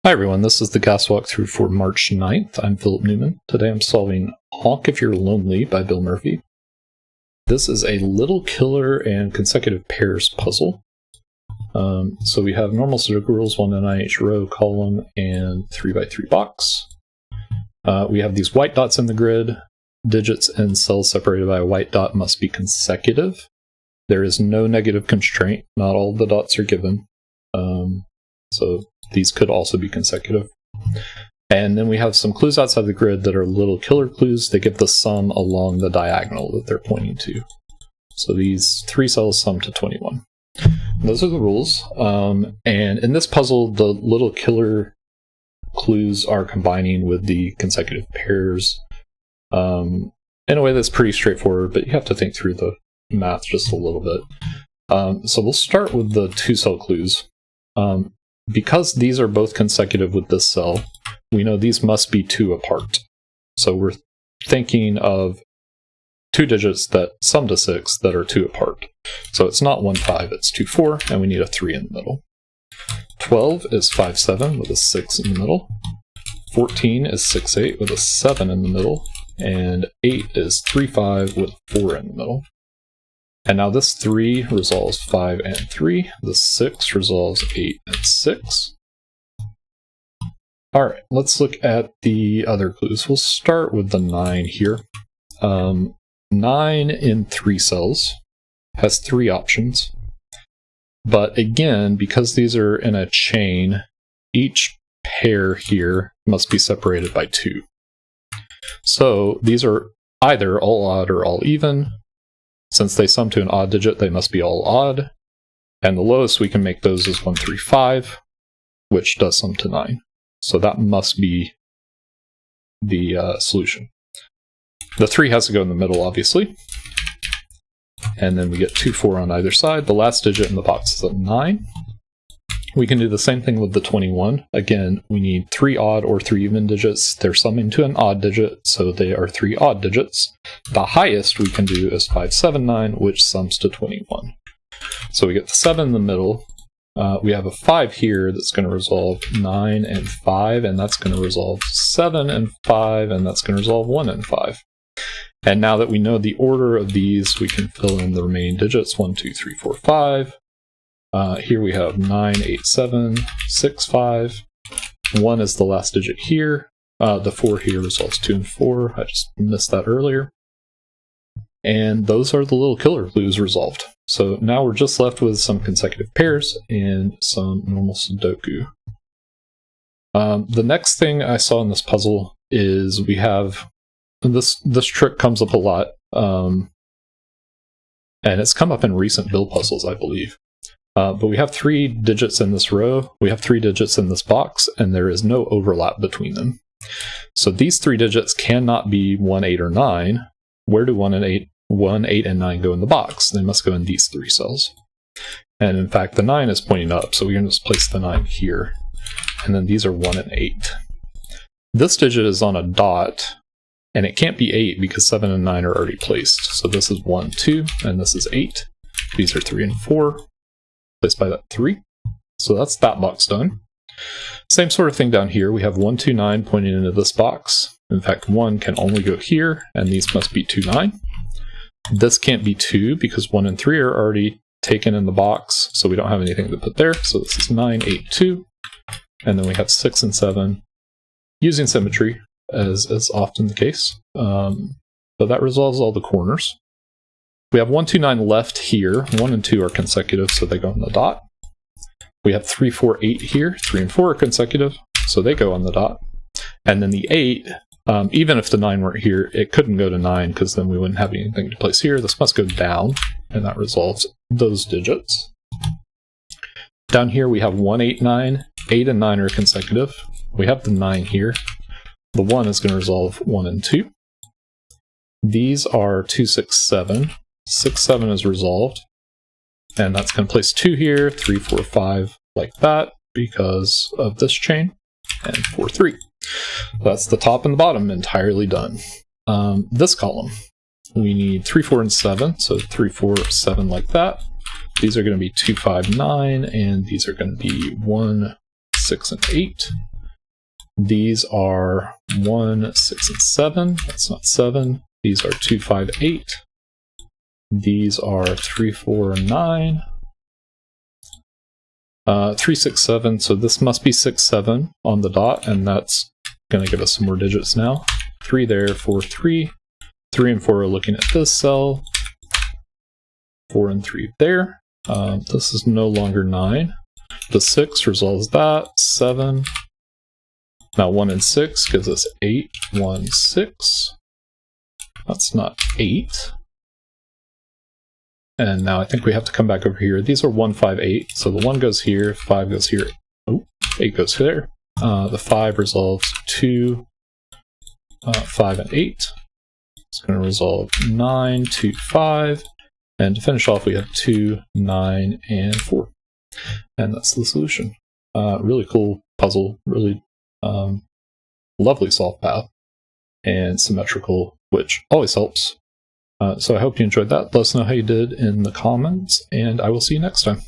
Hi everyone, this is the gas walkthrough for March 9th. I'm Philip Newman. Today I'm solving Honk If You're Lonely by Bill Murphy. This is a little killer and consecutive pairs puzzle. So we have normal Sudoku rules, 1 in each row, column, and 3x3 box. We have these white dots in the grid. Digits and cells separated by a white dot must be consecutive. There is no negative constraint. Not all the dots are given. So these could also be consecutive. And then we have some clues outside the grid that are little killer clues. They give the sum along the diagonal that they're pointing to. So these 3 cells sum to 21. And those are the rules. And in this puzzle, the little killer clues are combining with the consecutive pairs in a way that's pretty straightforward, but you have to think through the math just a little bit. So we'll start with the 2-cell clues. Because these are both consecutive with this cell, we know these must be 2 apart. So we're thinking of 2 digits that sum to 6 that are 2 apart. So it's not 1, 5, it's 2, 4, and we need a 3 in the middle. 12 is 5, 7 with a 6 in the middle. 14 is 6, 8 with a 7 in the middle. And 8 is 3, 5 with 4 in the middle. And now this 3 resolves 5 and 3. The 6 resolves 8 and 6. Alright, let's look at the other clues. We'll start with the 9 here. 9 in 3 cells has 3 options. But again, because these are in a chain, each pair here must be separated by 2. So these are either all odd or all even. Since they sum to an odd digit, they must be all odd. And the lowest we can make those is 1, 3, 5, which does sum to 9. So that must be the solution. The 3 has to go in the middle, obviously. And then we get 2, 4 on either side. The last digit in the box is a 9. We can do the same thing with the 21. Again, we need 3 odd or 3 even digits. They're summing to an odd digit, so they are 3 odd digits. The highest we can do is 5, 7, 9, which sums to 21. So we get the 7 in the middle. We have a 5 here that's going to resolve 9 and 5, and that's going to resolve 7 and 5, and that's going to resolve 1 and 5. And now that we know the order of these, we can fill in the remaining digits, 1, 2, 3, 4, 5. Here we have 9, 8, 7, 6, 5. 1 is the last digit here. The 4 here resolves 2 and 4. I just missed that earlier. And those are the little killer clues resolved. So now we're just left with some consecutive pairs and some normal Sudoku. The next thing I saw in this puzzle is we have, this trick comes up a lot, and it's come up in recent Bill puzzles, I believe. But we have 3 digits in this row, we have 3 digits in this box, and there is no overlap between them. So these 3 digits cannot be 1, 8, or 9. Where do 1, 8, and 9 go in the box? They must go in these 3 cells. And in fact, the 9 is pointing up, so we can just place the 9 here. And then these are 1 and 8. This digit is on a dot, and it can't be 8 because 7 and 9 are already placed. So this is 1, 2, and this is 8. These are 3 and 4. Placed by that 3. So that's that box done. Same sort of thing down here. We have 1, 2, 9 pointing into this box. In fact, 1 can only go here, and these must be 2, 9. This can't be 2 because 1 and 3 are already taken in the box, so we don't have anything to put there. So this is 9, 8, 2. And then we have 6 and 7 using symmetry, as is often the case. But that resolves all the corners. We have 1, 2, 9 left here. 1 and 2 are consecutive, so they go on the dot. We have 3, 4, 8 here. 3 and 4 are consecutive, so they go on the dot. And then the 8, even if the 9 weren't here, it couldn't go to 9, because then we wouldn't have anything to place here. This must go down, and that resolves those digits. Down here we have 1, 8, 9. 8 and 9 are consecutive. We have the 9 here. The 1 is going to resolve 1 and 2. These are 2, 6, 7. 6, 7 is resolved, and that's going to place 2 here, 3, 4, 5, like that, because of this chain, and 4, 3. That's the top and the bottom entirely done. This column, we need 3, 4, and 7, so 3, 4, 7 like that. These are going to be 2, 5, 9, and these are going to be 1, 6, and 8. These are 1, 6, and 7. That's not 7. These are 2, 5, 8. These are 3, 4, and 9. 3, 6, 7. So this must be 6, 7 on the dot, and that's going to give us some more digits now. 3 there, 4, 3. 3 and 4 are looking at this cell. 4 and 3 there. This is no longer 9. The 6 resolves that. 7. Now 1 and 6 gives us 8. 1, 6. That's not 8. And now I think we have to come back over here. These are 1, 5, 8. So the 1 goes here, 5 goes here. Oh, 8 goes there. The 5 resolves 2, 5, and 8. It's going to resolve 9, 2, 5. And to finish off, we have 2, 9, and 4. And that's the solution. Really cool puzzle, really lovely solve path, and symmetrical, which always helps. So I hope you enjoyed that. Let us know how you did in the comments, and I will see you next time.